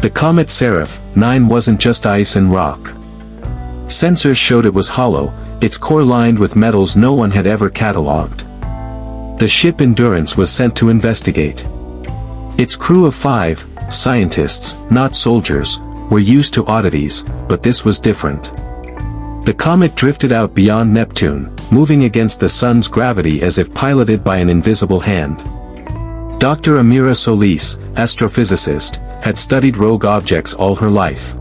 The comet Seraph 9 wasn't just ice and rock. Sensors showed it was hollow, its core lined with metals no one had ever catalogued. The ship Endurance was sent to investigate. Its crew of 5, scientists, not soldiers, were used to oddities, but this was different. The comet drifted out beyond Neptune, moving against the sun's gravity as if piloted by an invisible hand. Dr. Amira Solis, astrophysicist, had studied rogue objects all her life.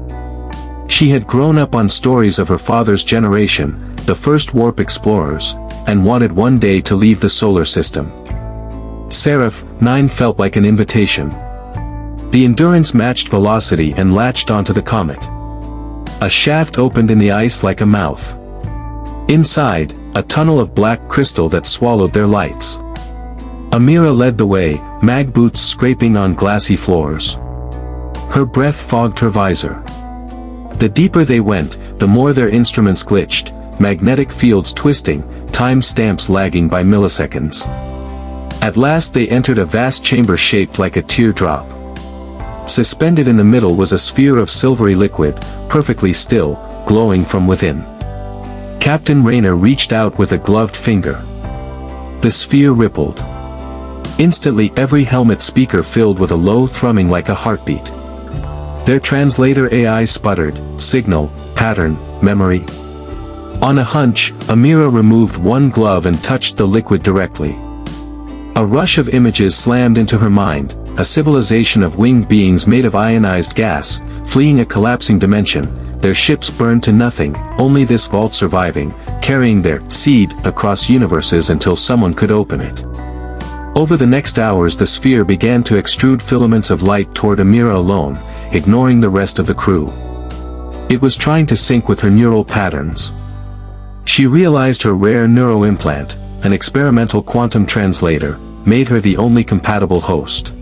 She had grown up on stories of her father's generation, the first warp explorers, and wanted one day to leave the solar system. Seraph 9 felt like an invitation. The Endurance matched velocity and latched onto the comet. A shaft opened in the ice like a mouth. Inside, a tunnel of black crystal that swallowed their lights. Amira led the way, mag boots scraping on glassy floors. Her breath fogged her visor. The deeper they went, the more their instruments glitched, magnetic fields twisting, time stamps lagging by milliseconds. At last they entered a vast chamber shaped like a teardrop. Suspended in the middle was a sphere of silvery liquid, perfectly still, glowing from within. Captain Rayner reached out with a gloved finger. The sphere rippled. Instantly every helmet speaker filled with a low thrumming like a heartbeat. Their translator AI sputtered, signal, pattern, memory. On a hunch, Amira removed one glove and touched the liquid directly. A rush of images slammed into her mind, a civilization of winged beings made of ionized gas, fleeing a collapsing dimension, their ships burned to nothing, only this vault surviving, carrying their seed across universes until someone could open it. Over the next hours the sphere began to extrude filaments of light toward Amira alone, ignoring the rest of the crew. It was trying to sync with her neural patterns. She realized her rare neuroimplant, an experimental quantum translator, made her the only compatible host.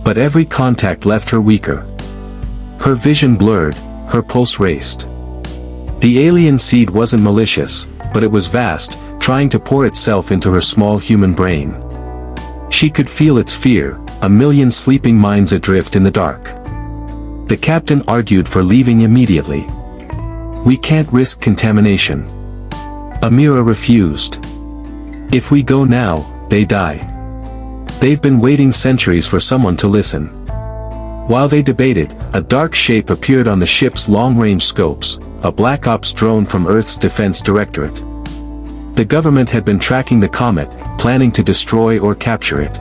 But every contact left her weaker. Her vision blurred, her pulse raced. The alien seed wasn't malicious, but it was vast, trying to pour itself into her small human brain. She could feel its fear, a million sleeping minds adrift in the dark. The captain argued for leaving immediately. "We can't risk contamination." Amira refused. "If we go now, they die. They've been waiting centuries for someone to listen." While they debated, a dark shape appeared on the ship's long-range scopes, a Black Ops drone from Earth's Defense Directorate. The government had been tracking the comet, planning to destroy or capture it.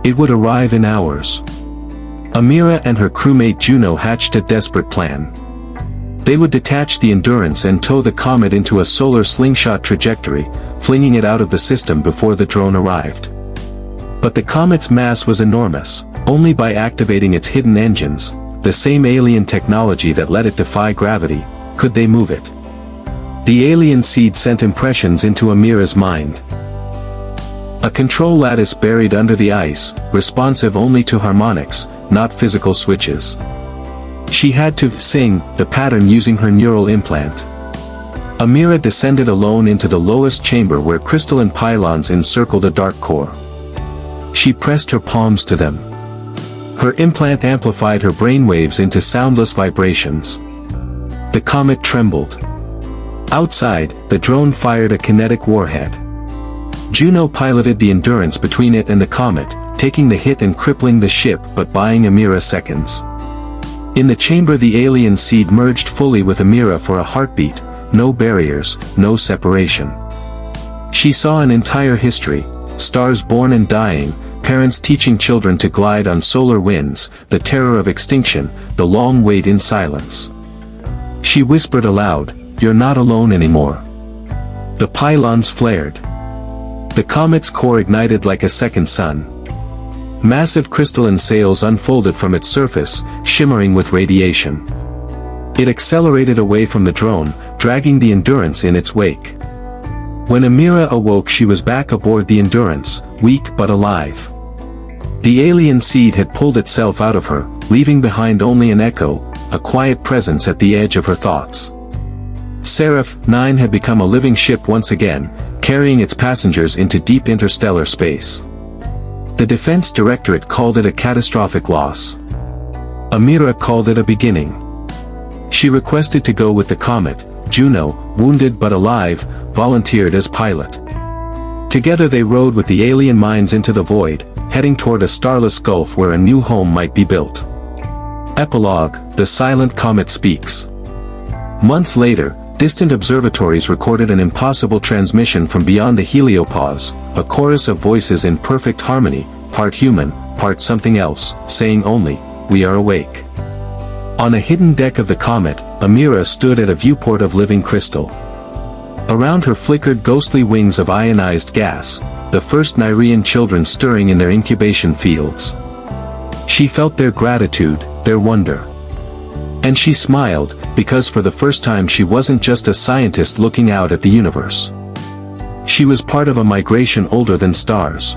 It would arrive in hours. Amira and her crewmate Juno hatched a desperate plan. They would detach the Endurance and tow the comet into a solar slingshot trajectory, flinging it out of the system before the drone arrived. But the comet's mass was enormous. Only by activating its hidden engines, the same alien technology that let it defy gravity, could they move it. The alien seed sent impressions into Amira's mind. A control lattice buried under the ice, responsive only to harmonics, not physical switches. She had to sing the pattern using her neural implant. Amira descended alone into the lowest chamber where crystalline pylons encircled a dark core. She pressed her palms to them. Her implant amplified her brainwaves into soundless vibrations. The comet trembled. Outside, the drone fired a kinetic warhead. Juno piloted the Endurance between it and the comet, taking the hit and crippling the ship but buying Amira seconds. In the chamber the alien seed merged fully with Amira for a heartbeat, no barriers, no separation. She saw an entire history, stars born and dying, parents teaching children to glide on solar winds, the terror of extinction, the long wait in silence. She whispered aloud, "You're not alone anymore." The pylons flared. The comet's core ignited like a second sun. Massive crystalline sails unfolded from its surface, shimmering with radiation. It accelerated away from the drone, dragging the Endurance in its wake. When Amira awoke she was back aboard the Endurance, weak but alive. The alien seed had pulled itself out of her, leaving behind only an echo, a quiet presence at the edge of her thoughts. Seraph 9 had become a living ship once again, carrying its passengers into deep interstellar space. The Defense Directorate called it a catastrophic loss. Amira called it a beginning. She requested to go with the Comet. Juno, wounded but alive, volunteered as pilot. Together they rode with the alien minds into the void, heading toward a starless gulf where a new home might be built. Epilogue: The Silent Comet Speaks. Months later, distant observatories recorded an impossible transmission from beyond the heliopause, a chorus of voices in perfect harmony, part human, part something else, saying only, "We are awake." On a hidden deck of the Comet, Amira stood at a viewport of living crystal. Around her flickered ghostly wings of ionized gas, the first Nyrian children stirring in their incubation fields. She felt their gratitude, their wonder. And she smiled, because for the first time she wasn't just a scientist looking out at the universe. She was part of a migration older than stars.